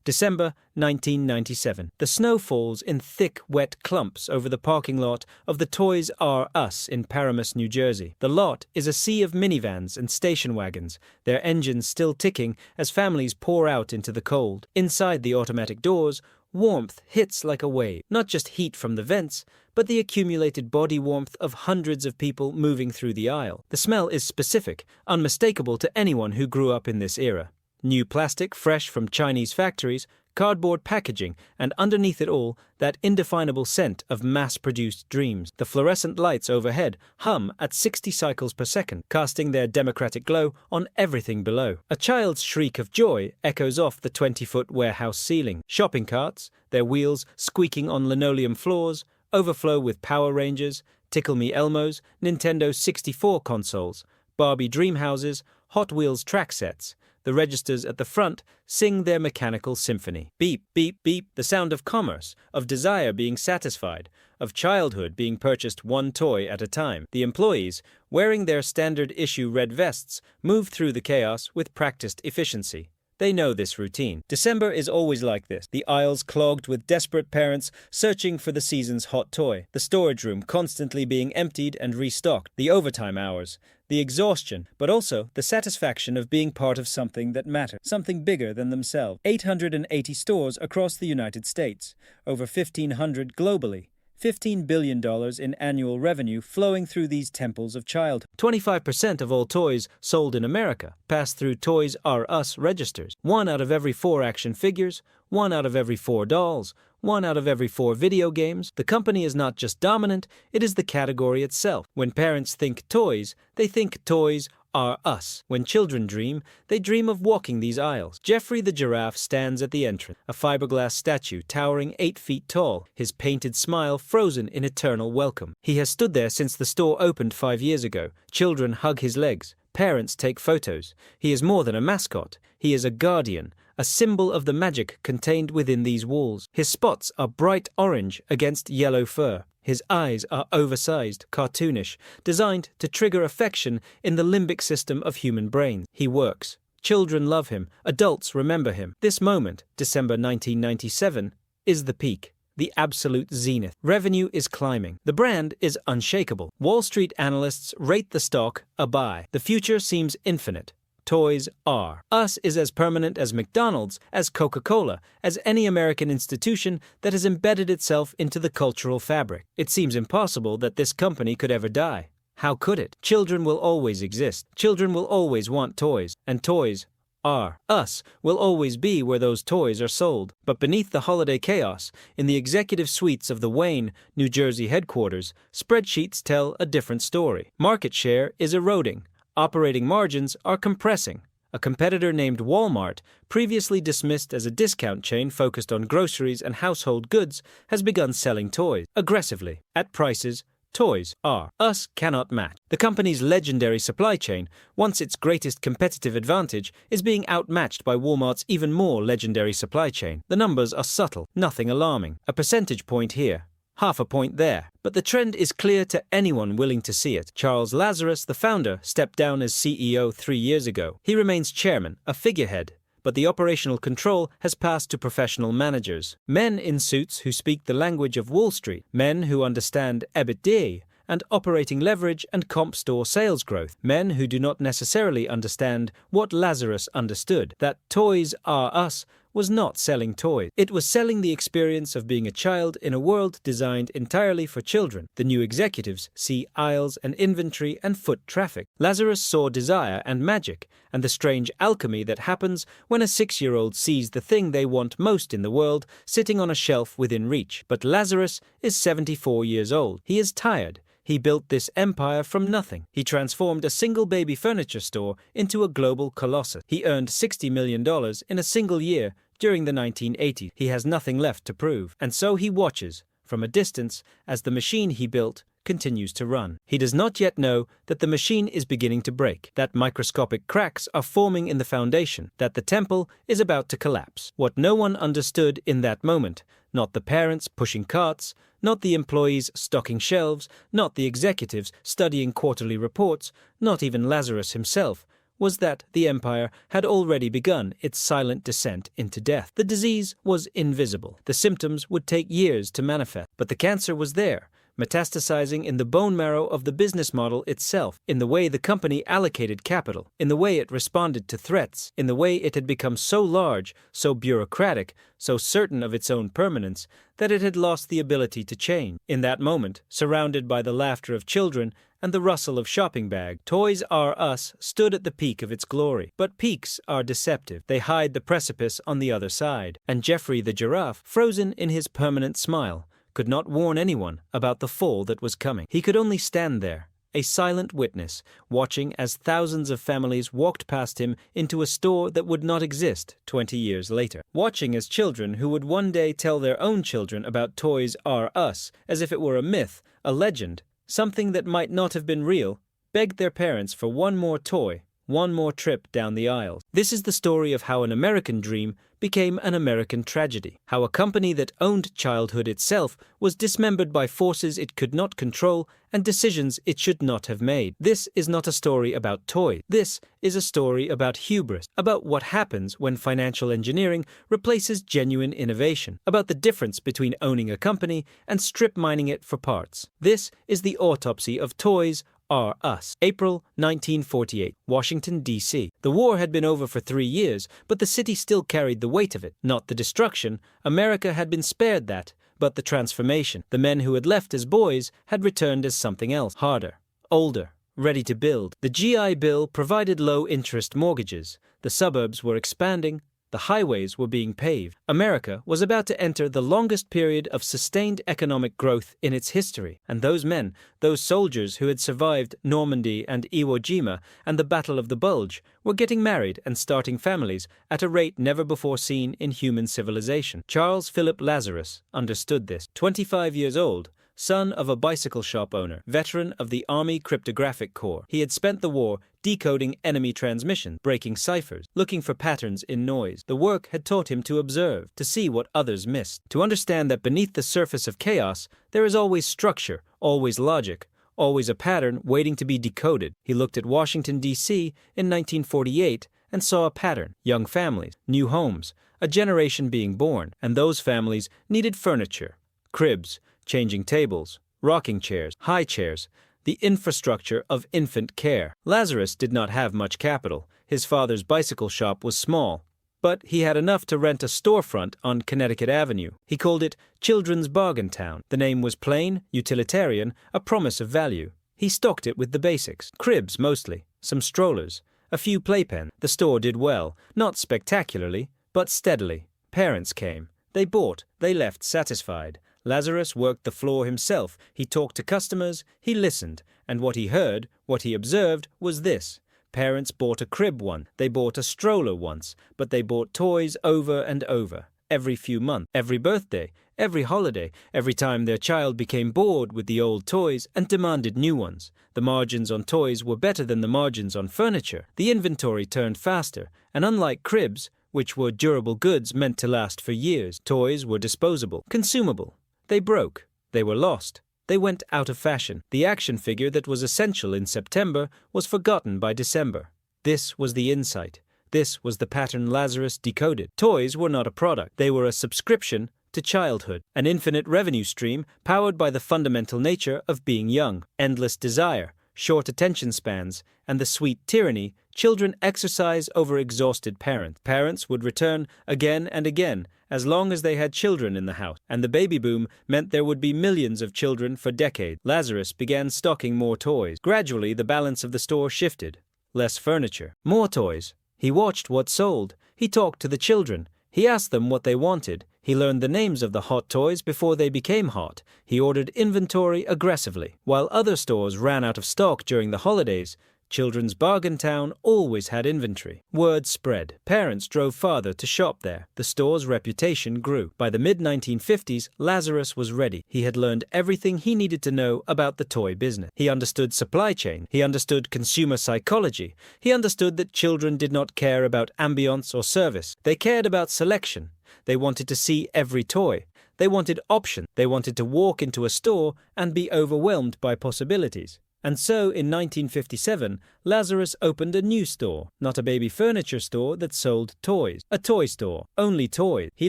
December 1997. The snow falls in thick, wet clumps over the parking lot of the Toys R Us in Paramus, New Jersey. The lot is a sea of minivans and station wagons, their engines still ticking as families pour out into the cold. Inside the automatic doors, warmth hits like a wave, not just heat from the vents, but the accumulated body warmth of hundreds of people moving through the aisle. The smell is specific, unmistakable to anyone who grew up in this era. New plastic fresh from Chinese factories, cardboard packaging, and underneath it all, that indefinable scent of mass-produced dreams. The fluorescent lights overhead hum at 60 cycles per second, casting their democratic glow on everything below. A child's shriek of joy echoes off the 20-foot warehouse ceiling. Shopping carts, their wheels squeaking on linoleum floors, overflow with Power Rangers, Tickle Me Elmos, Nintendo 64 consoles, Barbie dream houses, Hot Wheels track sets. The registers at the front sing their mechanical symphony. Beep, beep, beep, the sound of commerce, of desire being satisfied, of childhood being purchased one toy at a time. The employees, wearing their standard-issue red vests, move through the chaos with practiced efficiency. They know this routine. December is always like this. The aisles clogged with desperate parents searching for the season's hot toy. The storage room constantly being emptied and restocked. The overtime hours. The exhaustion, but also the satisfaction of being part of something that matters, something bigger than themselves. 880 stores across the United States, over 1,500 globally, $15 billion in annual revenue flowing through these temples of childhood. 25% of all toys sold in America pass through Toys R Us registers. 1 out of every 4 action figures, 1 out of every 4 dolls, 1 out of every 4 video games. The company is not just dominant, it is the category itself. When parents think toys, they think Toys R Us. When children dream, they dream of walking these aisles. Jeffrey the giraffe stands at the entrance, a fiberglass statue towering 8 feet tall, his painted smile frozen in eternal welcome. He has stood there since the store opened 5 years ago. Children hug his legs. Parents take photos. He is more than a mascot. He is a guardian, a symbol of the magic contained within these walls. His spots are bright orange against yellow fur. His eyes are oversized, cartoonish, designed to trigger affection in the limbic system of human brains. He works. Children love him. Adults remember him. This moment, December 1997, is the peak. The absolute zenith. Revenue is climbing. The brand is unshakable. Wall Street analysts rate the stock a buy. The future seems infinite. Toys R Us is as permanent as McDonald's, as Coca-Cola, as any American institution that has embedded itself into the cultural fabric. It seems impossible that this company could ever die. How could it? Children will always exist. Children will always want toys. And Toys R Us will always be where those toys are sold. But beneath the holiday chaos, in the executive suites of the Wayne, New Jersey headquarters, spreadsheets tell a different story. Market share is eroding. Operating margins are compressing. A competitor named Walmart, previously dismissed as a discount chain focused on groceries and household goods, has begun selling toys aggressively at prices Toys R Us cannot match. The company's legendary supply chain, once its greatest competitive advantage, is being outmatched by Walmart's even more legendary supply chain. The numbers are subtle, nothing alarming. A percentage point here, half a point there. But the trend is clear to anyone willing to see it. Charles Lazarus, the founder, stepped down as CEO 3 years ago. He remains chairman, a figurehead, but the operational control has passed to professional managers. Men in suits who speak the language of Wall Street. Men who understand EBITDA and operating leverage and comp store sales growth. Men who do not necessarily understand what Lazarus understood, that Toys R Us was not selling toys. It was selling the experience of being a child in a world designed entirely for children. The new executives see aisles and inventory and foot traffic. Lazarus saw desire and magic, and the strange alchemy that happens when a 6-year-old sees the thing they want most in the world sitting on a shelf within reach. But Lazarus is 74 years old. He is tired. He built this empire from nothing. He transformed a single baby furniture store into a global colossus. He earned $60 million in a single year during the 1980s. He has nothing left to prove. And so he watches, from a distance, as the machine he built continues to run. He does not yet know that the machine is beginning to break, that microscopic cracks are forming in the foundation, that the temple is about to collapse. What no one understood in that moment, not the parents pushing carts, not the employees stocking shelves, not the executives studying quarterly reports, not even Lazarus himself, was that the empire had already begun its silent descent into death. The disease was invisible. The symptoms would take years to manifest, but the cancer was there, metastasizing in the bone marrow of the business model itself, in the way the company allocated capital, in the way it responded to threats, in the way it had become so large, so bureaucratic, so certain of its own permanence, that it had lost the ability to change. In that moment, surrounded by the laughter of children and the rustle of shopping bags, Toys R Us stood at the peak of its glory. But peaks are deceptive. They hide the precipice on the other side. And Geoffrey the giraffe, frozen in his permanent smile, could not warn anyone about the fall that was coming. He could only stand there, a silent witness, watching as thousands of families walked past him into a store that would not exist 20 years later. Watching as children who would one day tell their own children about Toys R Us as if it were a myth, a legend, something that might not have been real, begged their parents for one more toy, one more trip down the aisles. This is the story of how an American dream became an American tragedy, how a company that owned childhood itself was dismembered by forces it could not control and decisions it should not have made. This is not a story about toys. This is a story about hubris, about what happens when financial engineering replaces genuine innovation, about the difference between owning a company and strip mining it for parts. This is the autopsy of Toys R Us. April 1948, Washington, D.C. The war had been over for 3 years, but the city still carried the weight of it. Not the destruction. America had been spared that, but the transformation. The men who had left as boys had returned as something else, harder, older, ready to build. The GI Bill provided low-interest mortgages. The suburbs were expanding. The highways were being paved. America was about to enter the longest period of sustained economic growth in its history, and those men, those soldiers who had survived Normandy and Iwo Jima and the Battle of the Bulge, were getting married and starting families at a rate never before seen in human civilization. Charles Philip Lazarus understood this. 25 years old, son of a bicycle shop owner, veteran of the Army Cryptographic Corps. He had spent the war decoding enemy transmissions, breaking ciphers, looking for patterns in noise. The work had taught him to observe, to see what others missed, to understand that beneath the surface of chaos there is always structure, always logic, always a pattern waiting to be decoded. He looked at Washington, D.C. in 1948 and saw a pattern: young families, new homes, a generation being born, and those families needed furniture, cribs, changing tables, rocking chairs, high chairs, the infrastructure of infant care. Lazarus did not have much capital. His father's bicycle shop was small, but he had enough to rent a storefront on Connecticut Avenue. He called it Children's Bargain Town. The name was plain, utilitarian, a promise of value. He stocked it with the basics: cribs mostly, some strollers, a few playpens. The store did well, not spectacularly, but steadily. Parents came. They bought. They left satisfied. Lazarus worked the floor himself. He talked to customers, he listened, and what he heard, what he observed, was this: parents bought a crib once, they bought a stroller once, but they bought toys over and over, every few months, every birthday, every holiday, every time their child became bored with the old toys and demanded new ones. The margins on toys were better than the margins on furniture. The inventory turned faster, and unlike cribs, which were durable goods meant to last for years, toys were disposable, consumable. They broke. They were lost. They went out of fashion. The action figure that was essential in September was forgotten by December. This was the insight. This was the pattern Lazarus decoded. Toys were not a product. They were a subscription to childhood, an infinite revenue stream powered by the fundamental nature of being young, endless desire, short attention spans, and the sweet tyranny children exercise over exhausted parents. Parents would return again and again, as long as they had children in the house, and the baby boom meant there would be millions of children for decades. Lazarus began stocking more toys. Gradually, the balance of the store shifted. Less furniture, more toys. He watched what sold. He talked to the children. He asked them what they wanted. He learned the names of the hot toys before they became hot. He ordered inventory aggressively. While other stores ran out of stock during the holidays, Children's Bargain Town always had inventory. Word spread. Parents drove farther to shop there. The store's reputation grew. By the mid-1950s, Lazarus was ready. He had learned everything he needed to know about the toy business. He understood supply chain. He understood consumer psychology. He understood that children did not care about ambience or service. They cared about selection. They wanted to see every toy. They wanted options. They wanted to walk into a store and be overwhelmed by possibilities. And so, in 1957, Lazarus opened a new store, not a baby furniture store that sold toys, a toy store, only toys. He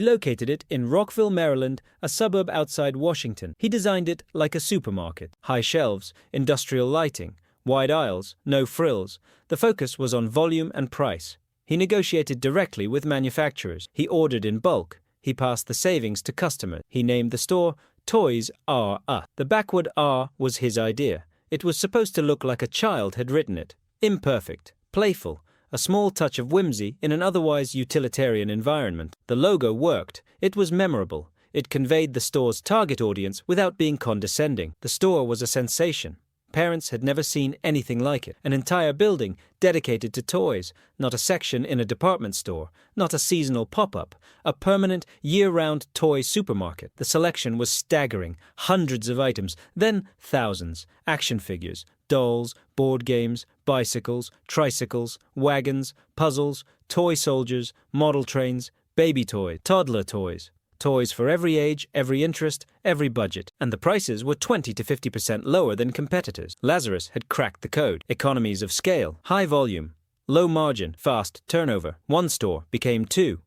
located it in Rockville, Maryland, a suburb outside Washington. He designed it like a supermarket. High shelves, industrial lighting, wide aisles, no frills. The focus was on volume and price. He negotiated directly with manufacturers. He ordered in bulk. He passed the savings to customers. He named the store Toys R Us. The backward R was his idea. It was supposed to look like a child had written it. Imperfect, playful, a small touch of whimsy in an otherwise utilitarian environment. The logo worked. It was memorable. It conveyed the store's target audience without being condescending. The store was a sensation. Parents had never seen anything like it. An entire building dedicated to toys, not a section in a department store, not a seasonal pop-up, a permanent, year-round toy supermarket. The selection was staggering, hundreds of items, then thousands, action figures, dolls, board games, bicycles, tricycles, wagons, puzzles, toy soldiers, model trains, baby toys, toddler toys. Toys for every age, every interest, every budget, and the prices were 20 to 50% lower than competitors. Lazarus had cracked the code. Economies of scale, high volume, low margin, fast turnover. One store became two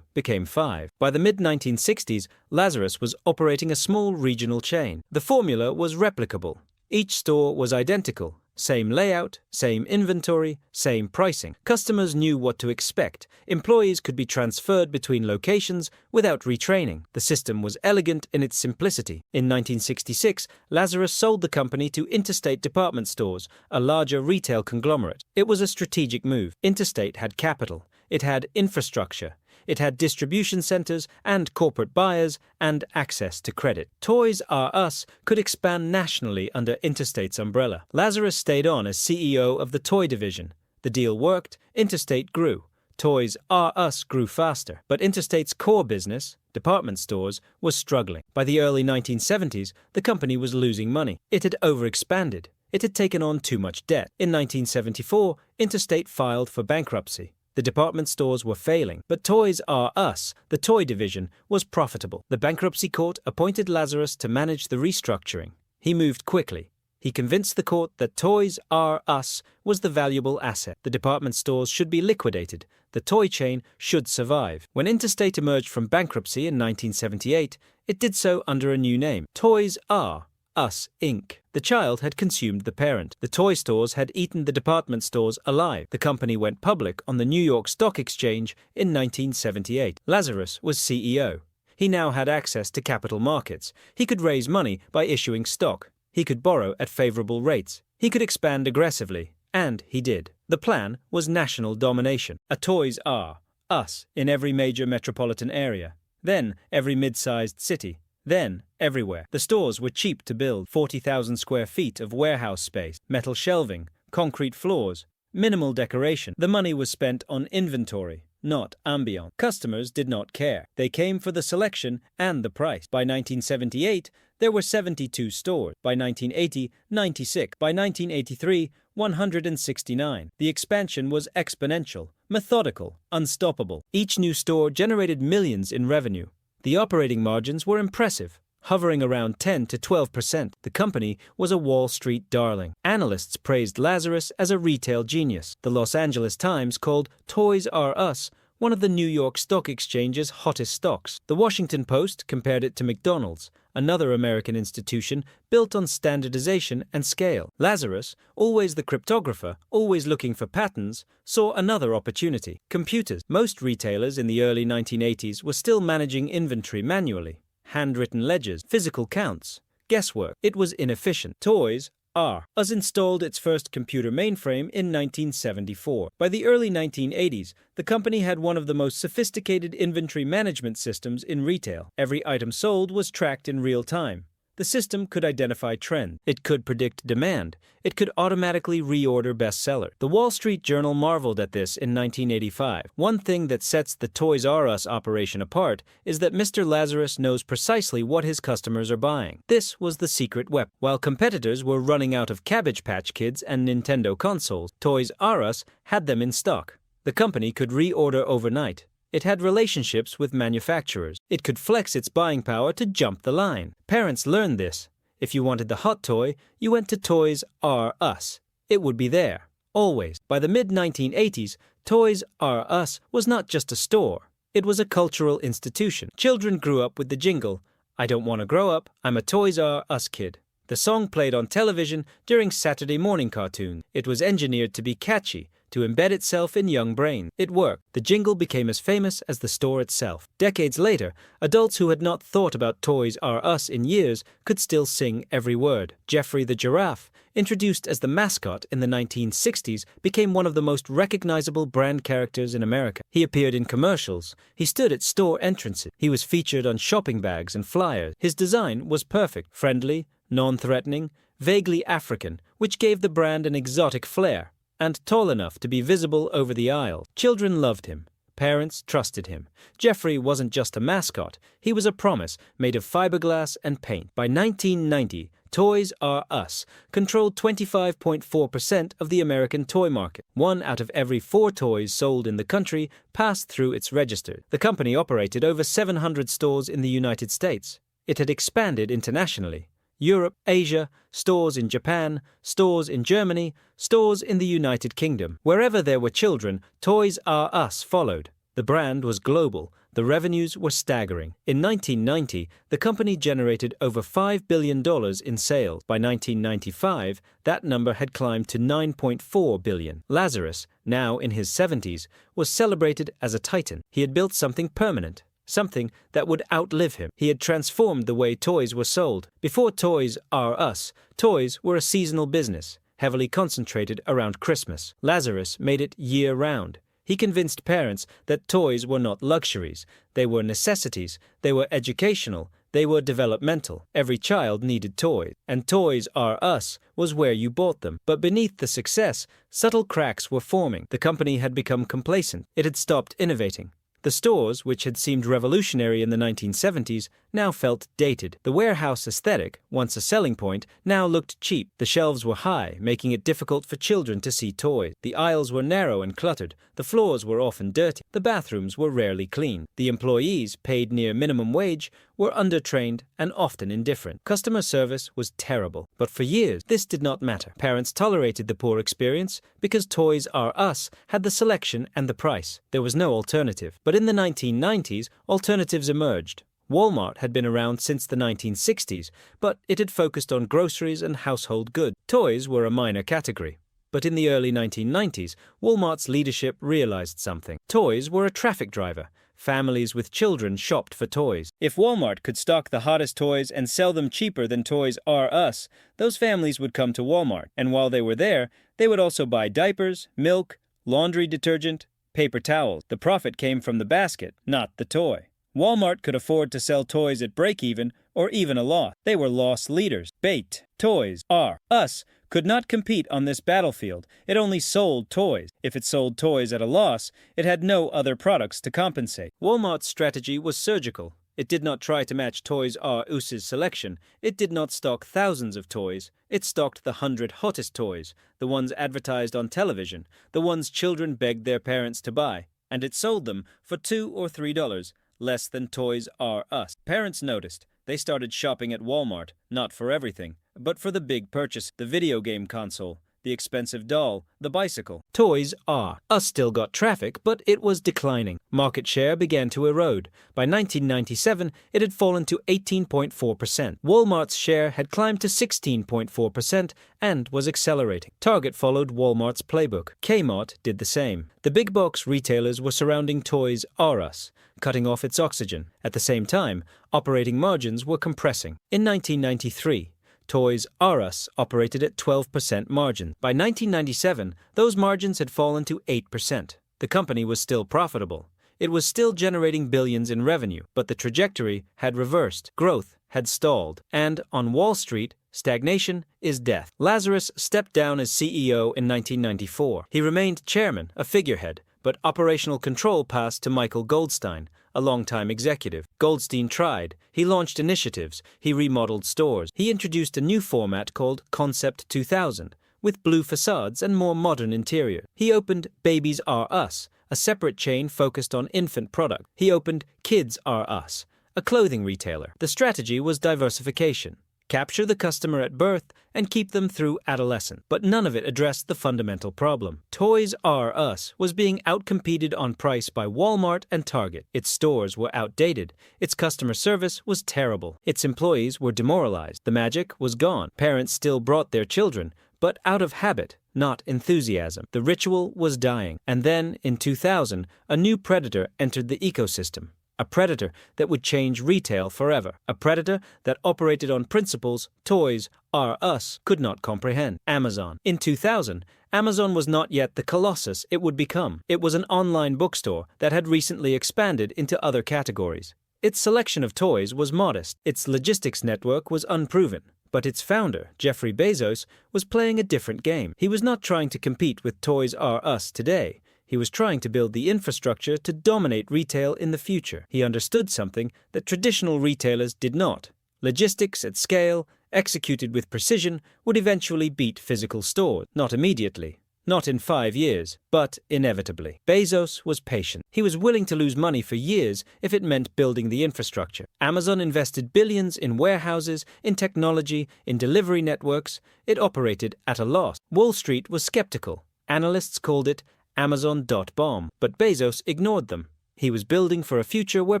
became five. By the mid-1960s, Lazarus was operating a small regional chain. The formula was replicable. Each store was identical. Same layout, same inventory, same pricing. Customers knew what to expect. Employees could be transferred between locations without retraining. The system was elegant in its simplicity. In 1966, Lazarus sold the company to Interstate Department Stores, a larger retail conglomerate. It was a strategic move. Interstate had capital. It had infrastructure. It had distribution centers and corporate buyers and access to credit. Toys R Us could expand nationally under Interstate's umbrella. Lazarus stayed on as CEO of the toy division. The deal worked. Interstate grew. Toys R Us grew faster. But Interstate's core business, department stores, was struggling. By the early 1970s, the company was losing money. It had overexpanded. It had taken on too much debt. In 1974, Interstate filed for bankruptcy. The department stores were failing, but Toys R Us, the toy division, was profitable. The bankruptcy court appointed Lazarus to manage the restructuring. He moved quickly. He convinced the court that Toys R Us was the valuable asset. The department stores should be liquidated. The toy chain should survive. When Interstate emerged from bankruptcy in 1978, it did so under a new name, Toys R Us, Inc. The child had consumed the parent. The toy stores had eaten the department stores alive. The company went public on the New York Stock Exchange in 1978. Lazarus was CEO. He now had access to capital markets. He could raise money by issuing stock. He could borrow at favorable rates. He could expand aggressively. And he did. The plan was national domination. A Toys R Us in every major metropolitan area. Then every mid-sized city. Then, everywhere. The stores were cheap to build, 40,000 square feet of warehouse space, metal shelving, concrete floors, minimal decoration. The money was spent on inventory, not ambiance. Customers did not care. They came for the selection and the price. By 1978, there were 72 stores. By 1980, 96. By 1983, 169. The expansion was exponential, methodical, unstoppable. Each new store generated millions in revenue. The operating margins were impressive, hovering around 10 to 12%. The company was a Wall Street darling. Analysts praised Lazarus as a retail genius. The Los Angeles Times called Toys R Us one of the New York Stock Exchange's hottest stocks. The Washington Post compared it to McDonald's, another American institution built on standardization and scale. Lazarus, always the cryptographer, always looking for patterns, saw another opportunity. Computers. Most retailers in the early 1980s were still managing inventory manually. Handwritten ledgers, physical counts, guesswork. It was inefficient. Toys R Us installed its first computer mainframe in 1974. By the early 1980s, the company had one of the most sophisticated inventory management systems in retail. Every item sold was tracked in real time. The system could identify trends. It could predict demand. It could automatically reorder bestsellers. The Wall Street Journal marveled at this in 1985. One thing that sets the Toys R Us operation apart is that Mr. Lazarus knows precisely what his customers are buying. This was the secret weapon. While competitors were running out of Cabbage Patch Kids and Nintendo consoles, Toys R Us had them in stock. The company could reorder overnight. It had relationships with manufacturers. It could flex its buying power to jump the line. Parents learned this. If you wanted the hot toy, you went to Toys R Us. It would be there, always. By the mid-1980s, Toys R Us was not just a store. It was a cultural institution. Children grew up with the jingle, "I don't want to grow up, I'm a Toys R Us kid." The song played on television during Saturday morning cartoons. It was engineered to be catchy, to embed itself in young brains. It worked. The jingle became as famous as the store itself. Decades later, adults who had not thought about Toys R Us in years could still sing every word. Geoffrey the giraffe, introduced as the mascot in the 1960s, became one of the most recognizable brand characters in America. He appeared in commercials. He stood at store entrances. He was featured on shopping bags and flyers. His design was perfect, friendly, non-threatening, vaguely African, which gave the brand an exotic flair, and tall enough to be visible over the aisle. Children loved him. Parents trusted him. Geoffrey wasn't just a mascot. He was a promise made of fiberglass and paint. By 1990, Toys R Us controlled 25.4% of the American toy market. 1 out of every 4 toys sold in the country passed through its register. The company operated over 700 stores in the United States. It had expanded internationally. Europe, Asia, stores in Japan, stores in Germany, stores in the United Kingdom. Wherever there were children, Toys R Us followed. The brand was global. The revenues were staggering. In 1990, the company generated over $5 billion in sales. By 1995, that number had climbed to $9.4 billion. Lazarus, now in his 70s, was celebrated as a titan. He had built something permanent. Something that would outlive him. He had transformed the way toys were sold. Before Toys R Us, toys were a seasonal business, heavily concentrated around Christmas. Lazarus made it year-round. He convinced parents that toys were not luxuries. They were necessities. They were educational. They were developmental. Every child needed toys, and Toys R Us was where you bought them. But beneath the success, subtle cracks were forming. The company had become complacent. It had stopped innovating. The stores, which had seemed revolutionary in the 1970s, now felt dated. The warehouse aesthetic, once a selling point, now looked cheap. The shelves were high, making it difficult for children to see toys. The aisles were narrow and cluttered. The floors were often dirty. The bathrooms were rarely clean. The employees, paid near minimum wage, were undertrained and often indifferent. Customer service was terrible. But for years, this did not matter. Parents tolerated the poor experience because Toys R Us had the selection and the price. There was no alternative. But in the 1990s, alternatives emerged. Walmart had been around since the 1960s, but it had focused on groceries and household goods. Toys were a minor category. But in the early 1990s, Walmart's leadership realized something. Toys were a traffic driver. Families with children shopped for toys. If Walmart could stock the hottest toys and sell them cheaper than Toys R Us, those families would come to Walmart. And while they were there, they would also buy diapers, milk, laundry detergent, paper towels. The profit came from the basket, not the toy. Walmart could afford to sell toys at break-even or even a loss. They were loss leaders. Bait. Toys R Us could not compete on this battlefield. It only sold toys. If it sold toys at a loss, it had no other products to compensate. Walmart's strategy was surgical. It did not try to match Toys R Us's selection. It did not stock thousands of toys. It stocked the 100 hottest toys, the ones advertised on television, the ones children begged their parents to buy. And it sold them for $2 or $3, less than Toys R Us. Parents noticed. They started shopping at Walmart, not for everything, but for the big purchase, the video game console, the expensive doll, the bicycle. Toys R Us still got traffic, but it was declining. Market share began to erode. By 1997, it had fallen to 18.4%. Walmart's share had climbed to 16.4% and was accelerating. Target followed Walmart's playbook. Kmart did the same. The big box retailers were surrounding Toys R Us, cutting off its oxygen. At the same time, operating margins were compressing. In 1993, Toys R Us operated at 12% margin. By 1997, those margins had fallen to 8%. The company was still profitable. It was still generating billions in revenue, but the trajectory had reversed. Growth had stalled. And on Wall Street, stagnation is death. Lazarus stepped down as CEO in 1994. He remained chairman, a figurehead, but operational control passed to Michael Goldstein, a longtime executive. Goldstein tried. He launched initiatives. He remodeled stores. He introduced a new format called Concept 2000, with blue facades and more modern interior. He opened Babies R Us, a separate chain focused on infant product. He opened Kids R Us, a clothing retailer. The strategy was diversification. capture the customer at birth, and keep them through adolescence. But none of it addressed the fundamental problem. Toys R Us was being outcompeted on price by Walmart and Target. Its stores were outdated. Its customer service was terrible. Its employees were demoralized. The magic was gone. Parents still brought their children, but out of habit, not enthusiasm. The ritual was dying. And then, in 2000, a new predator entered the ecosystem. A predator that would change retail forever. A predator that operated on principles Toys R Us could not comprehend. Amazon. In 2000, Amazon was not yet the colossus it would become. It was an online bookstore that had recently expanded into other categories. Its selection of toys was modest. Its logistics network was unproven. But its founder, Jeffrey Bezos, was playing a different game. He was not trying to compete with Toys R Us today. He was trying to build the infrastructure to dominate retail in the future. He understood something that traditional retailers did not. Logistics at scale, executed with precision, would eventually beat physical stores. Not immediately, not in 5 years, but inevitably. Bezos was patient. He was willing to lose money for years if it meant building the infrastructure. Amazon invested billions in warehouses, in technology, in delivery networks. It operated at a loss. Wall Street was skeptical. Analysts called it Amazon.bomb, but Bezos ignored them. He was building for a future where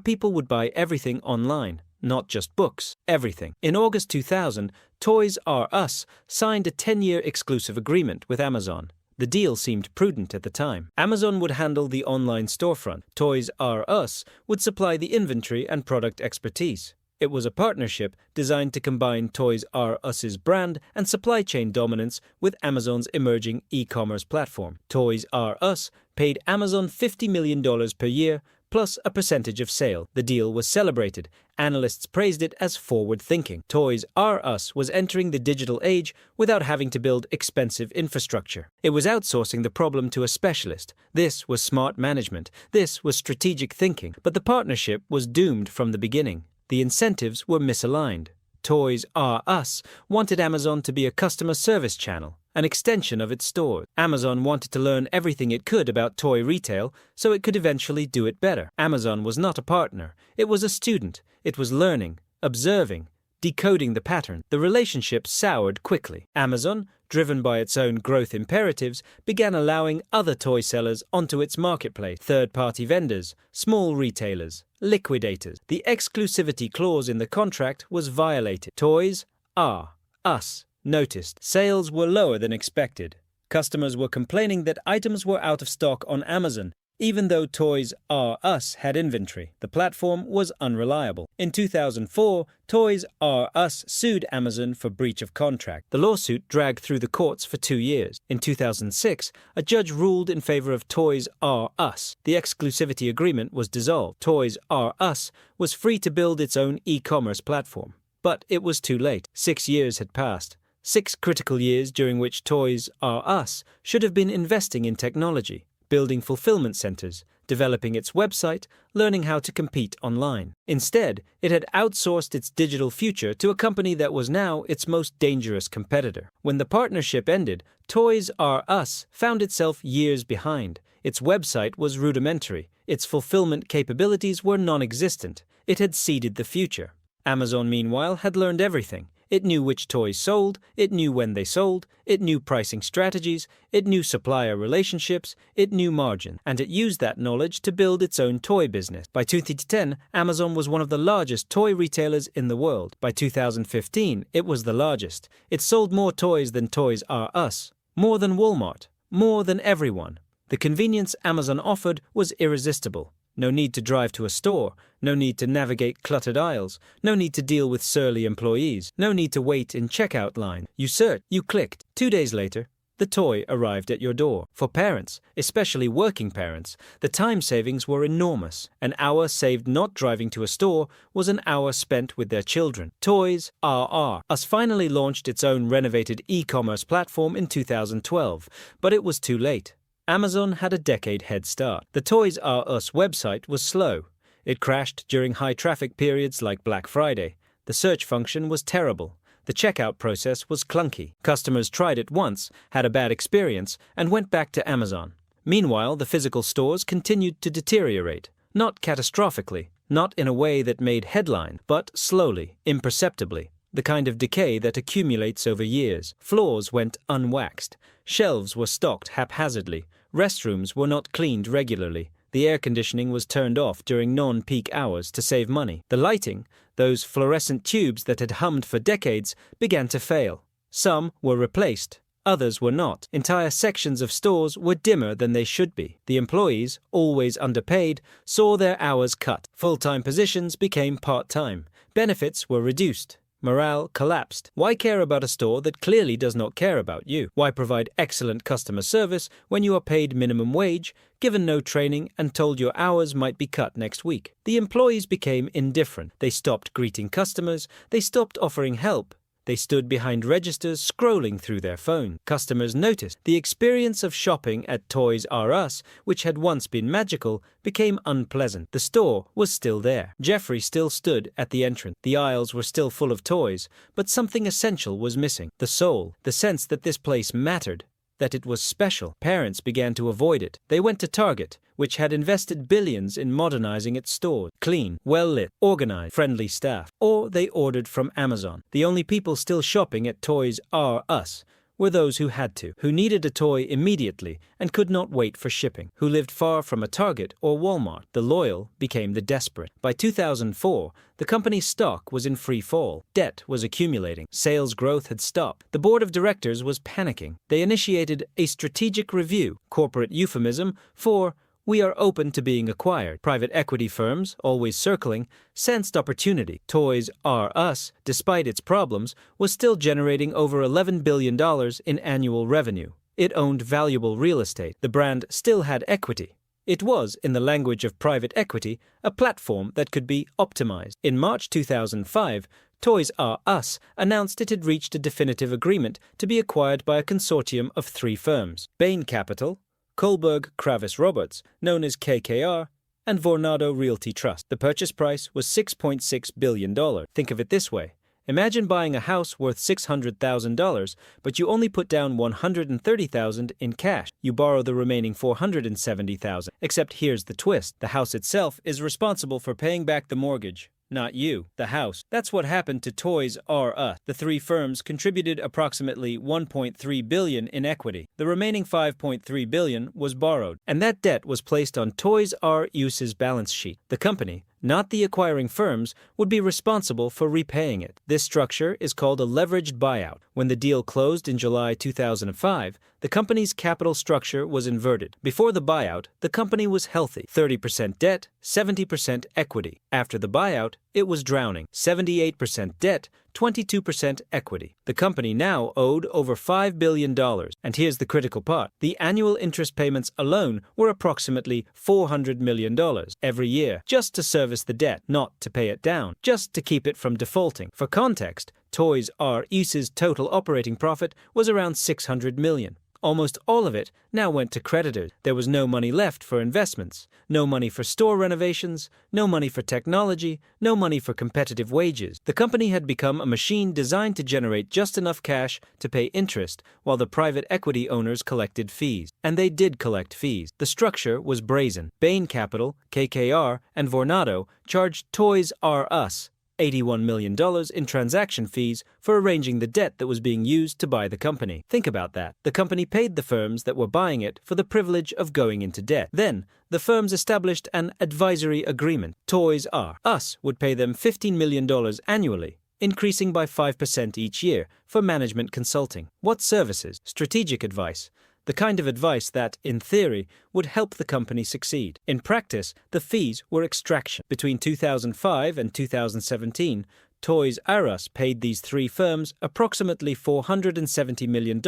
people would buy everything online, not just books, everything. In August 2000, Toys R Us signed a 10-year exclusive agreement with Amazon. The deal seemed prudent at the time. Amazon would handle the online storefront. Toys R Us would supply the inventory and product expertise. It was a partnership designed to combine Toys R Us's brand and supply chain dominance with Amazon's emerging e-commerce platform. Toys R Us paid Amazon $50 million per year, plus a percentage of sale. The deal was celebrated. Analysts praised it as forward-thinking. Toys R Us was entering the digital age without having to build expensive infrastructure. It was outsourcing the problem to a specialist. This was smart management. This was strategic thinking. But the partnership was doomed from the beginning. The incentives were misaligned. Toys R Us wanted Amazon to be a customer service channel, an extension of its stores. Amazon wanted to learn everything it could about toy retail so it could eventually do it better. Amazon was not a partner. It was a student. It was learning, observing, decoding the pattern. The relationship soured quickly. Amazon, driven by its own growth imperatives, began allowing other toy sellers onto its marketplace. Third-party vendors, small retailers, liquidators. The exclusivity clause in the contract was violated. Toys R Us noticed sales were lower than expected. Customers were complaining that items were out of stock on Amazon, even though Toys R Us had inventory. The platform was unreliable. In 2004, Toys R Us sued Amazon for breach of contract. The lawsuit dragged through the courts for 2 years. In 2006, a judge ruled in favor of Toys R Us. The exclusivity agreement was dissolved. Toys R Us was free to build its own e-commerce platform. But it was too late. 6 years had passed. 6 critical years during which Toys R Us should have been investing in technology, building fulfillment centers, developing its website, learning how to compete online. Instead, it had outsourced its digital future to a company that was now its most dangerous competitor. When the partnership ended, Toys R Us found itself years behind. Its website was rudimentary. Its fulfillment capabilities were non-existent. It had ceded the future. Amazon, meanwhile, had learned everything. It knew which toys sold, it knew when they sold, it knew pricing strategies, it knew supplier relationships, it knew margin, and it used that knowledge to build its own toy business. By 2010, Amazon was one of the largest toy retailers in the world. By 2015, it was the largest. It sold more toys than Toys R Us, more than Walmart, more than everyone. The convenience Amazon offered was irresistible. No need to drive to a store, no need to navigate cluttered aisles, no need to deal with surly employees, no need to wait in checkout line. You searched, you clicked. 2 days later, the toy arrived at your door. For parents, especially working parents, the time savings were enormous. An hour saved not driving to a store was an hour spent with their children. Toys R Us finally launched its own renovated e-commerce platform in 2012, but it was too late. Amazon had a decade head start. The Toys R Us website was slow. It crashed during high-traffic periods like Black Friday. The search function was terrible. The checkout process was clunky. Customers tried it once, had a bad experience, and went back to Amazon. Meanwhile, the physical stores continued to deteriorate. Not catastrophically, not in a way that made headline, but slowly, imperceptibly. the kind of decay that accumulates over years. Floors went unwaxed. Shelves were stocked haphazardly. Restrooms were not cleaned regularly. The air conditioning was turned off during non-peak hours to save money. The lighting, those fluorescent tubes that had hummed for decades, began to fail. Some were replaced. Others were not. Entire sections of stores were dimmer than they should be. The employees, always underpaid, saw their hours cut. Full-time positions became part-time. Benefits were reduced. Morale collapsed. Why care about a store that clearly does not care about you? Why provide excellent customer service when you are paid minimum wage, given no training, and told your hours might be cut next week? The employees became indifferent. They stopped greeting customers. They stopped offering help. They stood behind registers scrolling through their phone. Customers noticed the experience of shopping at Toys R Us, which had once been magical, became unpleasant. The store was still there. Jeffrey still stood at the entrance. The aisles were still full of toys, but something essential was missing. The soul, the sense that this place mattered, that it was special. Parents began to avoid it. They went to Target, which had invested billions in modernizing its stores. Clean, well-lit, organized, friendly staff. Or they ordered from Amazon. The only people still shopping at Toys R Us were those who had to, who needed a toy immediately and could not wait for shipping, who lived far from a Target or Walmart. The loyal became the desperate. By 2004, the company's stock was in free fall. Debt was accumulating. Sales growth had stopped. The board of directors was panicking. They initiated a strategic review, corporate euphemism for "we are open to being acquired." Private equity firms, always circling, sensed opportunity. Toys R Us, despite its problems, was still generating over $11 billion in annual revenue. It owned valuable real estate. The brand still had equity. It was, in the language of private equity, a platform that could be optimized. In March 2005, Toys R Us announced it had reached a definitive agreement to be acquired by a consortium of 3 firms: Bain Capital, Kohlberg Kravis Roberts, known as KKR, and Vornado Realty Trust. The purchase price was $6.6 billion. Think of it this way. Imagine buying a house worth $600,000, but you only put down $130,000 in cash. You borrow the remaining $470,000. Except here's the twist. The house itself is responsible for paying back the mortgage. Not you, the house. That's what happened to Toys R Us. The 3 firms contributed approximately $1.3 billion in equity. The remaining $5.3 billion was borrowed, and that debt was placed on Toys R Us's balance sheet. The company, not the acquiring firms, would be responsible for repaying it. This structure is called a leveraged buyout. When the deal closed in July 2005, the company's capital structure was inverted. Before the buyout, the company was healthy: 30% debt, 70% equity. After the buyout, it was drowning: 78% debt, 22% equity. The company now owed over $5 billion. And here's the critical part. The annual interest payments alone were approximately $400 million every year, just to service the debt, not to pay it down, just to keep it from defaulting. For context, Toys R Us's total operating profit was around $600 million. Almost all of it now went to creditors. There was no money left for investments, no money for store renovations, no money for technology, no money for competitive wages. The company had become a machine designed to generate just enough cash to pay interest while the private equity owners collected fees. And they did collect fees. The structure was brazen. Bain Capital, KKR, and Vornado charged Toys R Us $81 million in transaction fees for arranging the debt that was being used to buy the company. Think about that. The company paid the firms that were buying it for the privilege of going into debt. Then, the firms established an advisory agreement. Toys R Us would pay them $15 million annually, increasing by 5% each year, for management consulting. What services? Strategic advice. The kind of advice that, in theory, would help the company succeed. In practice, the fees were extraction. Between 2005 and 2017, Toys R Us paid these 3 firms approximately $470 million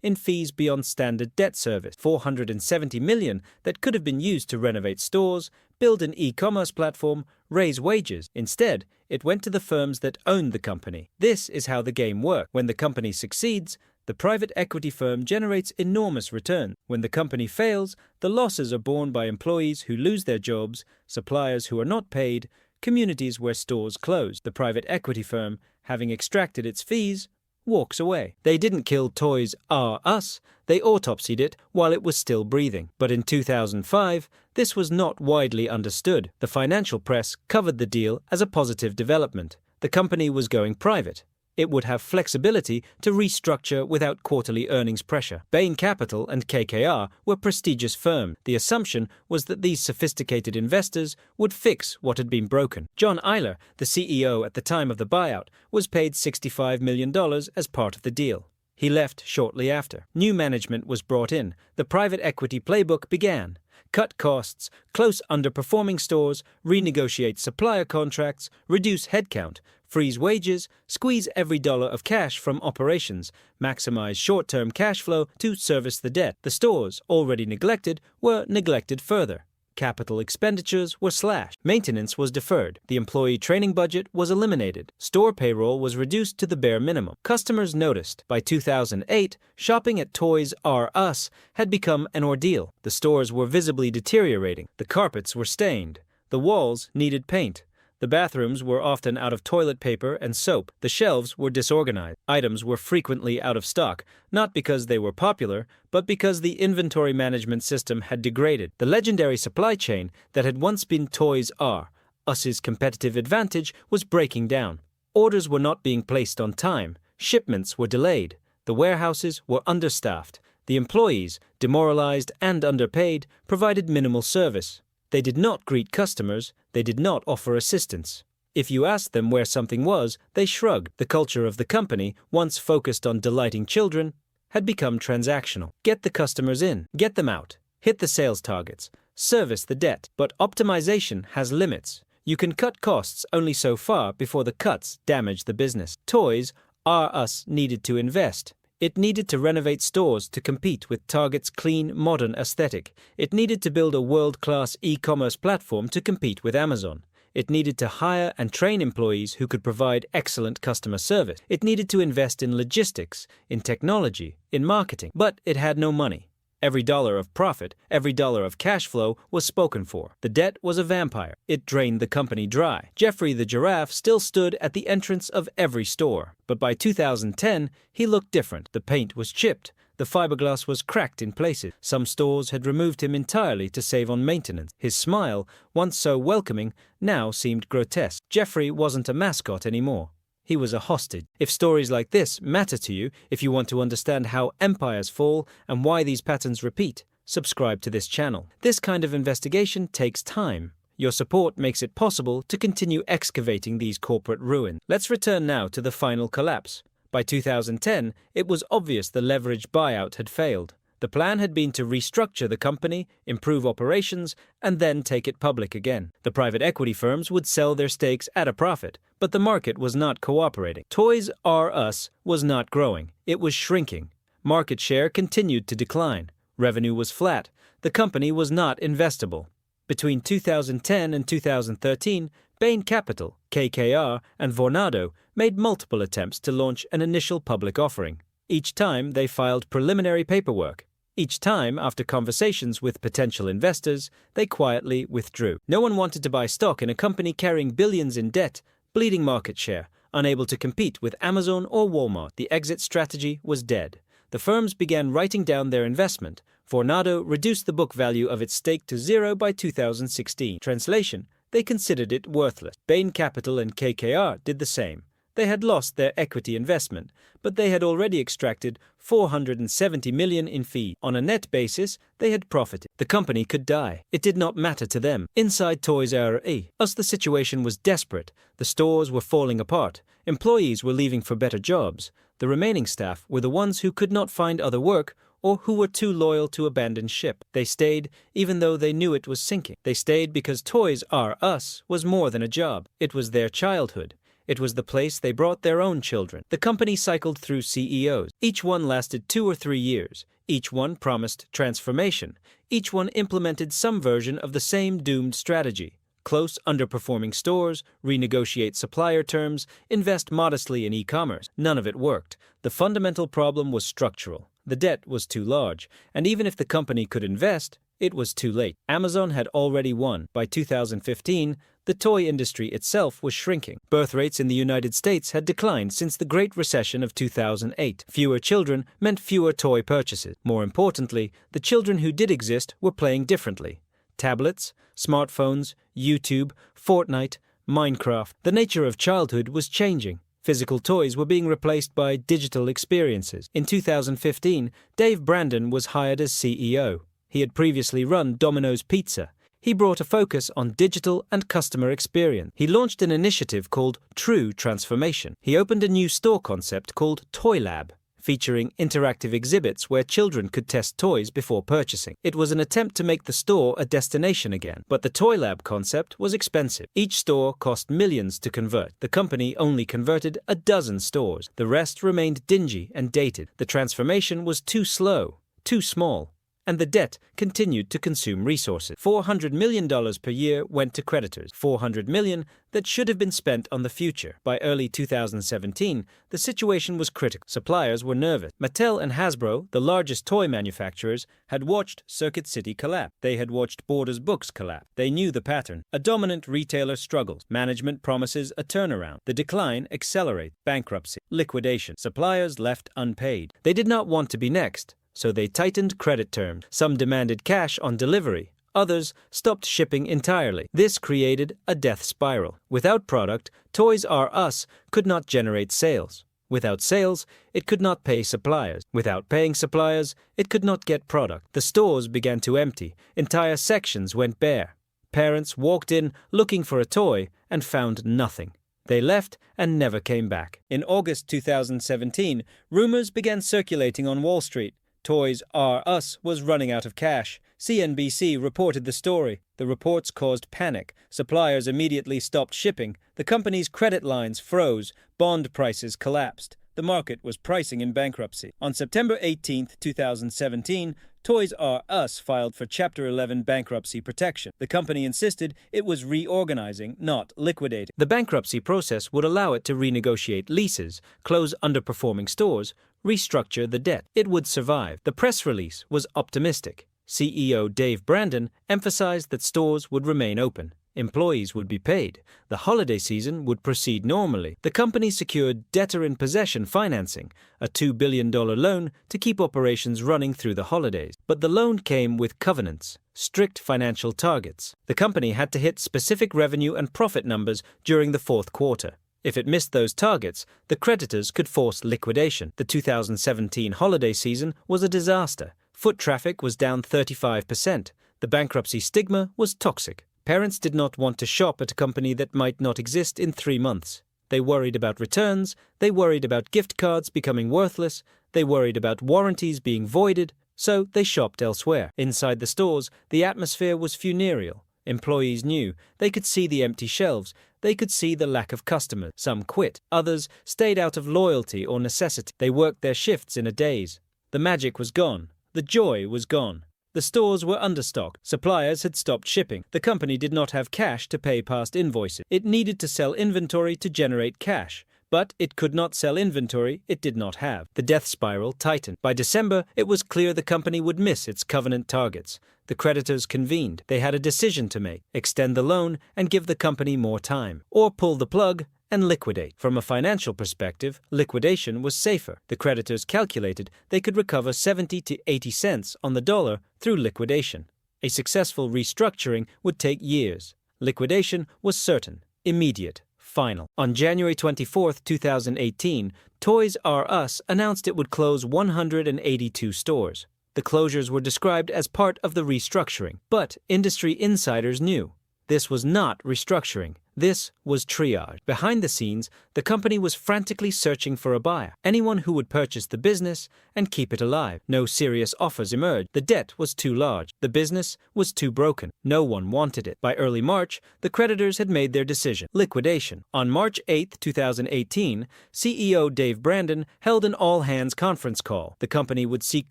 in fees beyond standard debt service. $470 million that could have been used to renovate stores, build an e-commerce platform, raise wages. Instead, it went to the firms that owned the company. This is how the game works. When the company succeeds, the private equity firm generates enormous return. When the company fails, the losses are borne by employees who lose their jobs, suppliers who are not paid, communities where stores close. The private equity firm, having extracted its fees, walks away. They didn't kill Toys R Us, they autopsied it while it was still breathing. But in 2005, this was not widely understood. The financial press covered the deal as a positive development. The company was going private. It would have flexibility to restructure without quarterly earnings pressure. Bain Capital and KKR were prestigious firms. The assumption was that these sophisticated investors would fix what had been broken. John Eiler, the CEO at the time of the buyout, was paid $65 million as part of the deal. He left shortly after. New management was brought in. The private equity playbook began. Cut costs, close underperforming stores, renegotiate supplier contracts, reduce headcount, freeze wages, squeeze every dollar of cash from operations, maximize short-term cash flow to service the debt. The stores, already neglected, were neglected further. Capital expenditures were slashed. Maintenance was deferred. The employee training budget was eliminated. Store payroll was reduced to the bare minimum. Customers noticed. By 2008, shopping at Toys R Us had become an ordeal. The stores were visibly deteriorating. The carpets were stained. The walls needed paint. The bathrooms were often out of toilet paper and soap. The shelves were disorganized. Items were frequently out of stock, not because they were popular, but because the inventory management system had degraded. The legendary supply chain that had once been Toys R Us's competitive advantage was breaking down. Orders were not being placed on time. Shipments were delayed. The warehouses were understaffed. The employees, demoralized and underpaid, provided minimal service. They did not greet customers, they did not offer assistance. If you asked them where something was, they shrugged. The culture of the company, once focused on delighting children, had become transactional. Get the customers in, get them out, hit the sales targets, service the debt. But optimization has limits. You can cut costs only so far before the cuts damage the business. Toys R Us needed to invest. It needed to renovate stores to compete with Target's clean, modern aesthetic. It needed to build a world-class e-commerce platform to compete with Amazon. It needed to hire and train employees who could provide excellent customer service. It needed to invest in logistics, in technology, in marketing. But it had no money. Every dollar of profit, every dollar of cash flow was spoken for. The debt was a vampire. It drained the company dry. Jeffrey the giraffe still stood at the entrance of every store. But by 2010, he looked different. The paint was chipped. The fiberglass was cracked in places. Some stores had removed him entirely to save on maintenance. His smile, once so welcoming, now seemed grotesque. Jeffrey wasn't a mascot anymore. He was a hostage. If stories like this matter to you, if you want to understand how empires fall and why these patterns repeat, subscribe to this channel. This kind of investigation takes time. Your support makes it possible to continue excavating these corporate ruins. Let's return now to the final collapse. By 2010, it was obvious the leveraged buyout had failed. The plan had been to restructure the company, improve operations, and then take it public again. The private equity firms would sell their stakes at a profit, but the market was not cooperating. Toys R Us was not growing. It was shrinking. Market share continued to decline. Revenue was flat. The company was not investable. Between 2010 and 2013, Bain Capital, KKR, and Vornado made multiple attempts to launch an initial public offering. Each time, they filed preliminary paperwork. Each time, after conversations with potential investors, they quietly withdrew. No one wanted to buy stock in a company carrying billions in debt, bleeding market share, unable to compete with Amazon or Walmart. The exit strategy was dead. The firms began writing down their investment. Vornado reduced the book value of its stake to zero by 2016. Translation: they considered it worthless. Bain Capital and KKR did the same. They had lost their equity investment, but they had already extracted $470 million in fees. On a net basis, they had profited. The company could die. It did not matter to them. Inside Toys R Us, the situation was desperate. The stores were falling apart. Employees were leaving for better jobs. The remaining staff were the ones who could not find other work or who were too loyal to abandon ship. They stayed even though they knew it was sinking. They stayed because Toys R Us was more than a job. It was their childhood. It was the place they brought their own children. The company cycled through CEOs. Each one lasted 2 or 3 years. Each one promised transformation. Each one implemented some version of the same doomed strategy. Close underperforming stores, renegotiate supplier terms, invest modestly in e-commerce. None of it worked. The fundamental problem was structural. The debt was too large, and even if the company could invest, it was too late. Amazon had already won. By 2015, the toy industry itself was shrinking. Birth rates in the United States had declined since the Great Recession of 2008. Fewer children meant fewer toy purchases. More importantly, the children who did exist were playing differently. Tablets, smartphones, YouTube, Fortnite, Minecraft. The nature of childhood was changing. Physical toys were being replaced by digital experiences. In 2015, Dave Brandon was hired as CEO. He had previously run Domino's Pizza. He brought a focus on digital and customer experience. He launched an initiative called True Transformation. He opened a new store concept called Toy Lab, featuring interactive exhibits where children could test toys before purchasing. It was an attempt to make the store a destination again, but the Toy Lab concept was expensive. Each store cost millions to convert. The company only converted a dozen stores. The rest remained dingy and dated. The transformation was too slow, too small, and the debt continued to consume resources. $400 million per year went to creditors, $400 million that should have been spent on the future. By early 2017, the situation was critical. Suppliers were nervous. Mattel and Hasbro, the largest toy manufacturers, had watched Circuit City collapse. They had watched Borders Books collapse. They knew the pattern. A dominant retailer struggles. Management promises a turnaround. The decline accelerates. Bankruptcy. Liquidation. Suppliers left unpaid. They did not want to be next, so they tightened credit terms. Some demanded cash on delivery. Others stopped shipping entirely. This created a death spiral. Without product, Toys R Us could not generate sales. Without sales, it could not pay suppliers. Without paying suppliers, it could not get product. The stores began to empty. Entire sections went bare. Parents walked in looking for a toy and found nothing. They left and never came back. In August 2017, rumors began circulating on Wall Street. Toys R Us was running out of cash. CNBC reported the story. The reports caused panic. Suppliers immediately stopped shipping. The company's credit lines froze. Bond prices collapsed. The market was pricing in bankruptcy. On September 18, 2017, Toys R Us filed for Chapter 11 bankruptcy protection. The company insisted it was reorganizing, not liquidating. The bankruptcy process would allow it to renegotiate leases, close underperforming stores, restructure the debt. It would survive. The press release was optimistic. CEO Dave Brandon emphasized that stores would remain open. Employees would be paid. The holiday season would proceed normally. The company secured debtor-in-possession financing, a $2 billion loan to keep operations running through the holidays. But the loan came with covenants, strict financial targets. The company had to hit specific revenue and profit numbers during the fourth quarter. If it missed those targets, the creditors could force liquidation. The 2017 holiday season was a disaster. Foot traffic was down 35%. The bankruptcy stigma was toxic. Parents did not want to shop at a company that might not exist in 3 months. They worried about returns. They worried about gift cards becoming worthless. They worried about warranties being voided. So they shopped elsewhere. Inside the stores, the atmosphere was funereal. Employees knew. They could see the empty shelves. They could see the lack of customers. Some quit. Others stayed out of loyalty or necessity. They worked their shifts in a daze. The magic was gone. The joy was gone. The stores were understocked. Suppliers had stopped shipping. The company did not have cash to pay past invoices. It needed to sell inventory to generate cash. But it could not sell inventory it did not have. The death spiral tightened. By December, it was clear the company would miss its covenant targets. The creditors convened. They had a decision to make: extend the loan and give the company more time, or pull the plug and liquidate. From a financial perspective, liquidation was safer. The creditors calculated they could recover 70 to 80 cents on the dollar through liquidation. A successful restructuring would take years. Liquidation was certain, immediate, final. On January 24, 2018, Toys R Us announced it would close 182 stores. The closures were described as part of the restructuring, but industry insiders knew this was not restructuring. This was triage. Behind the scenes, the company was frantically searching for a buyer, anyone who would purchase the business and keep it alive. No serious offers emerged. The debt was too large. The business was too broken. No one wanted it. By early March, the creditors had made their decision: liquidation. On March 8, 2018, CEO Dave Brandon held an all-hands conference call. The company would seek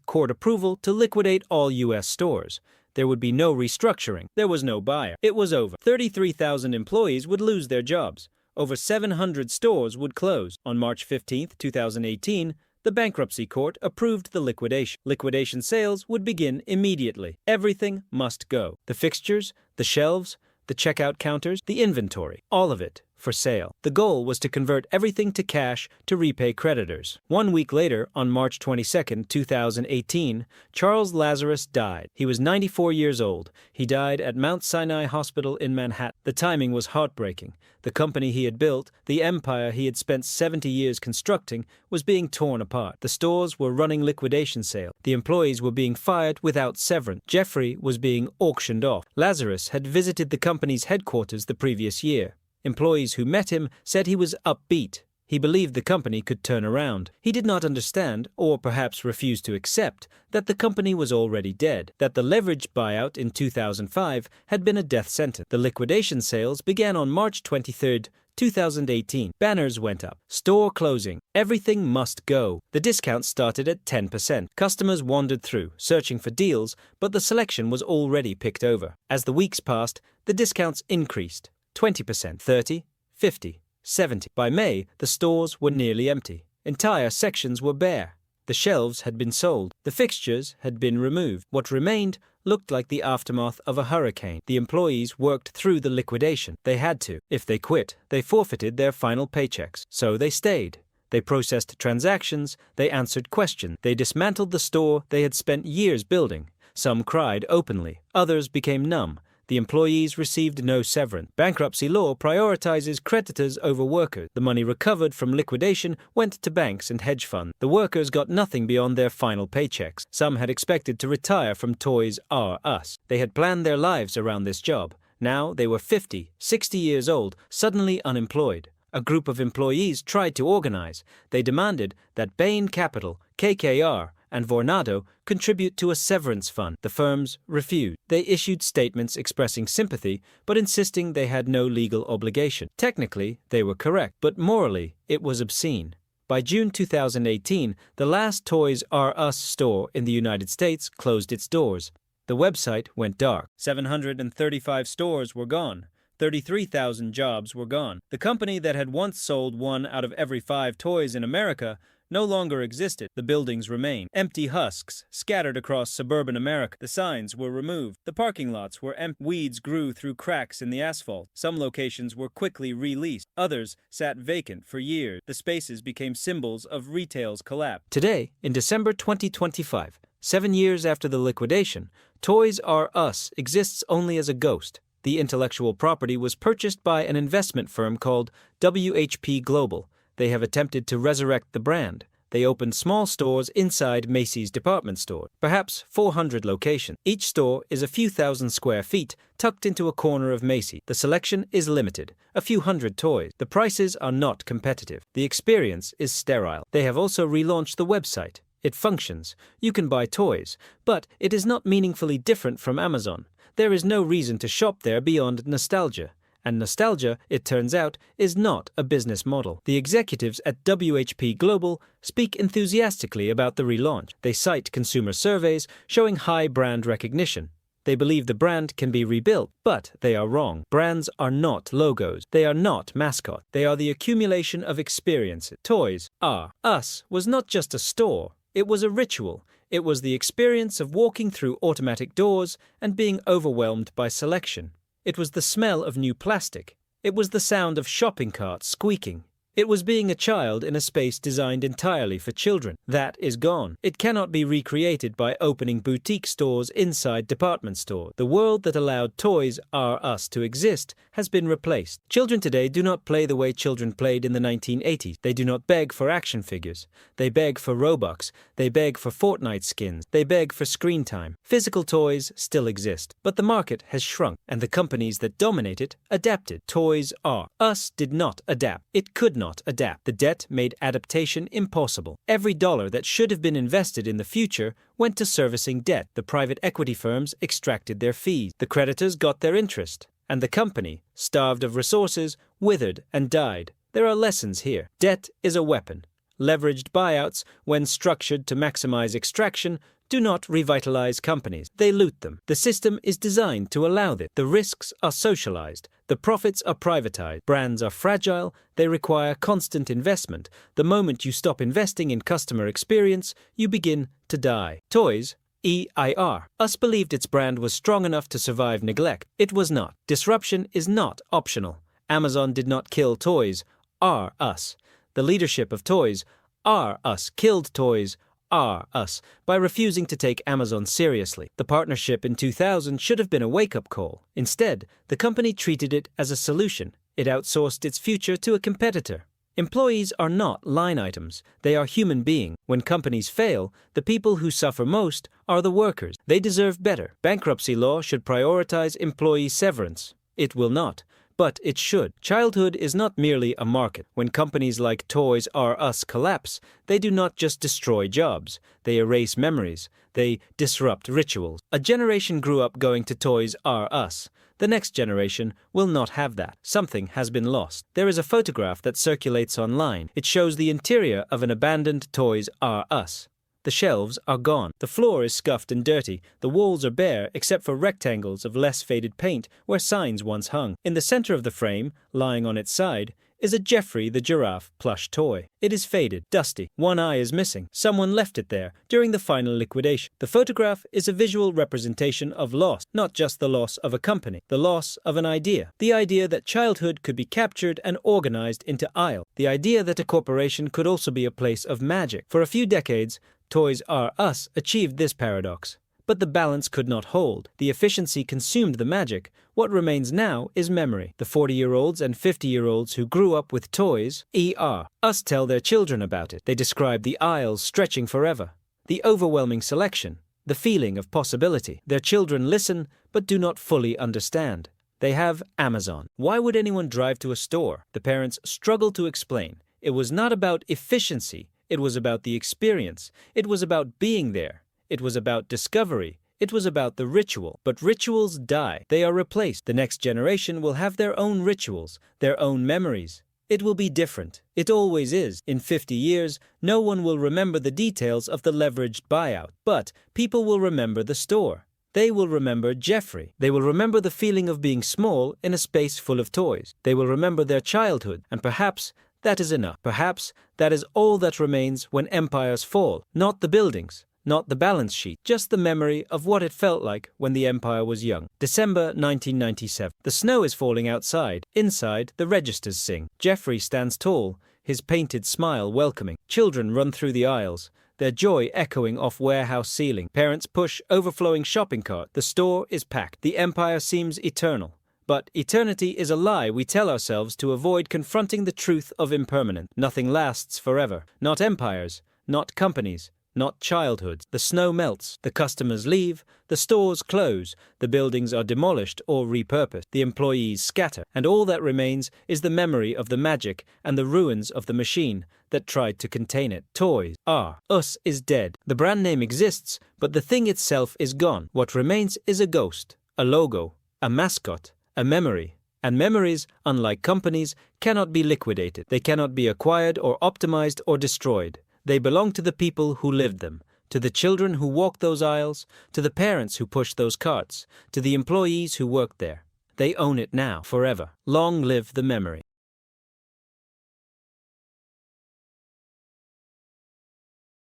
court approval to liquidate all U.S. stores. There would be no restructuring. There was no buyer. It was over. 33,000 employees would lose their jobs. Over 700 stores would close. On March 15, 2018, the bankruptcy court approved the liquidation. Liquidation sales would begin immediately. Everything must go. The fixtures, the shelves, the checkout counters, the inventory, all of it for sale. The goal was to convert everything to cash to repay creditors. 1 week later, on March 22, 2018, Charles Lazarus died. He was 94 years old. He died at Mount Sinai Hospital in Manhattan. The timing was heartbreaking. The company he had built, the empire he had spent 70 years constructing, was being torn apart. The stores were running liquidation sale. The employees were being fired without severance. Jeffrey was being auctioned off. Lazarus had visited the company's headquarters the previous year. Employees who met him said he was upbeat. He believed the company could turn around. He did not understand, or perhaps refused to accept, that the company was already dead, that the leveraged buyout in 2005 had been a death sentence. The liquidation sales began on March 23, 2018. Banners went up. Store closing. Everything must go. The discount started at 10%. Customers wandered through, searching for deals, but the selection was already picked over. As the weeks passed, the discounts increased. 20%, 30%, 50%. 70. By May, the stores were nearly empty. Entire sections were bare. The shelves had been sold. The fixtures had been removed. What remained looked like the aftermath of a hurricane. The employees worked through the liquidation. They had to. If they quit, they forfeited their final paychecks. So they stayed. They processed transactions. They answered questions. They dismantled the store they had spent years building. Some cried openly. Others became numb. The employees received no severance. Bankruptcy law prioritizes creditors over workers. The money recovered from liquidation went to banks and hedge funds. The workers got nothing beyond their final paychecks. Some had expected to retire from Toys R Us. They had planned their lives around this job. Now they were 50, 60 years old, suddenly unemployed. A group of employees tried to organize. They demanded that Bain Capital, KKR, and Vornado contribute to a severance fund. The firms refused. They issued statements expressing sympathy, but insisting they had no legal obligation. Technically, they were correct, but morally, it was obscene. By June 2018, the last Toys R Us store in the United States closed its doors. The website went dark. 735 stores were gone. 33,000 jobs were gone. The company that had once sold 1 out of every 5 toys in America no longer existed. The buildings remained. Empty husks scattered across suburban America. The signs were removed. The parking lots were empty. Weeds grew through cracks in the asphalt. Some locations were quickly re-leased. Others sat vacant for years. The spaces became symbols of retail's collapse. Today, in December 2025, 7 years after the liquidation, Toys R Us exists only as a ghost. The intellectual property was purchased by an investment firm called WHP Global. They have attempted to resurrect the brand. They opened small stores inside Macy's department store, perhaps 400 locations. Each store is a few thousand square feet tucked into a corner of Macy's. The selection is limited, a few hundred toys. The prices are not competitive. The experience is sterile. They have also relaunched the website. It functions. You can buy toys, but it is not meaningfully different from Amazon. There is no reason to shop there beyond nostalgia. And nostalgia, it turns out, is not a business model. The executives at WHP Global speak enthusiastically about the relaunch. They cite consumer surveys showing high brand recognition. They believe the brand can be rebuilt, but they are wrong. Brands are not logos. They are not mascots. They are the accumulation of experiences. Toys R Us was not just a store. It was a ritual. It was the experience of walking through automatic doors and being overwhelmed by selection. It was the smell of new plastic. It was the sound of shopping carts squeaking. It was being a child in a space designed entirely for children. That is gone. It cannot be recreated by opening boutique stores inside department stores. The world that allowed Toys R Us to exist has been replaced. Children today do not play the way children played in the 1980s. They do not beg for action figures. They beg for Robux. They beg for Fortnite skins. They beg for screen time. Physical toys still exist, but the market has shrunk, and the companies that dominate it adapted. Toys R Us did not adapt. It could not adapt. The debt made adaptation impossible. Every dollar that should have been invested in the future went to servicing debt. The private equity firms extracted their fees. The creditors got their interest. And the company, starved of resources, withered and died. There are lessons here. Debt is a weapon. Leveraged buyouts, when structured to maximize extraction, do not revitalize companies. They loot them. The system is designed to allow this. The risks are socialized. The profits are privatized. Brands are fragile. They require constant investment. The moment you stop investing in customer experience, you begin to die. Toys EIR. Us believed its brand was strong enough to survive neglect. It was not. Disruption is not optional. Amazon did not kill Toys R Us. The leadership of Toys R Us killed Toys R Us by refusing to take Amazon seriously. The partnership in 2000 should have been a wake-up call. Instead, the company treated it as a solution. It outsourced its future to a competitor. Employees are not line items. They are human beings. When companies fail, the people who suffer most are the workers. They deserve better. Bankruptcy law should prioritize employee severance. It will not, but it should. Childhood is not merely a market. When companies like Toys R Us collapse, they do not just destroy jobs. They erase memories. They disrupt rituals. A generation grew up going to Toys R Us. The next generation will not have that. Something has been lost. There is a photograph that circulates online. It shows the interior of an abandoned Toys R Us. The shelves are gone. The floor is scuffed and dirty. The walls are bare except for rectangles of less faded paint where signs once hung. In the center of the frame, lying on its side, is a Jeffrey the Giraffe plush toy. It is faded, dusty. One eye is missing. Someone left it there during the final liquidation. The photograph is a visual representation of loss, not just the loss of a company, the loss of an idea. The idea that childhood could be captured and organized into aisle. The idea that a corporation could also be a place of magic. For a few decades, Toys R Us achieved this paradox. But the balance could not hold. The efficiency consumed the magic. What remains now is memory. The 40-year-olds and 50-year-olds who grew up with Toys R Us tell their children about it. They describe the aisles stretching forever, the overwhelming selection, the feeling of possibility. Their children listen but do not fully understand. They have Amazon. Why would anyone drive to a store? The parents struggle to explain. It was not about efficiency. It was about the experience. It was about being there. It was about discovery. It was about the ritual. But rituals die. They are replaced. The next generation will have their own rituals, their own memories. It will be different. It always is. In 50 years, no one will remember the details of the leveraged buyout, but people will remember the store. They will remember Jeffrey. They will remember the feeling of being small in a space full of toys. They will remember their childhood, and perhaps that is enough. Perhaps that is all that remains when empires fall. Not the buildings, not the balance sheet, just the memory of what it felt like when the empire was young. December 1997. The snow is falling outside. Inside, the registers sing. Jeffrey stands tall, his painted smile welcoming. Children run through the aisles, their joy echoing off warehouse ceiling. Parents push overflowing shopping cart. The store is packed. The empire seems eternal. But eternity is a lie we tell ourselves to avoid confronting the truth of impermanence. Nothing lasts forever. Not empires, not companies, not childhoods. The snow melts, the customers leave, the stores close, the buildings are demolished or repurposed, the employees scatter, and all that remains is the memory of the magic and the ruins of the machine that tried to contain it. Toys R Us is dead. The brand name exists, but the thing itself is gone. What remains is a ghost, a logo, a mascot, a memory. And memories, unlike companies, cannot be liquidated. They cannot be acquired or optimized or destroyed. They belong to the people who lived them, to the children who walked those aisles, to the parents who pushed those carts, to the employees who worked there. They own it now, forever. Long live the memory.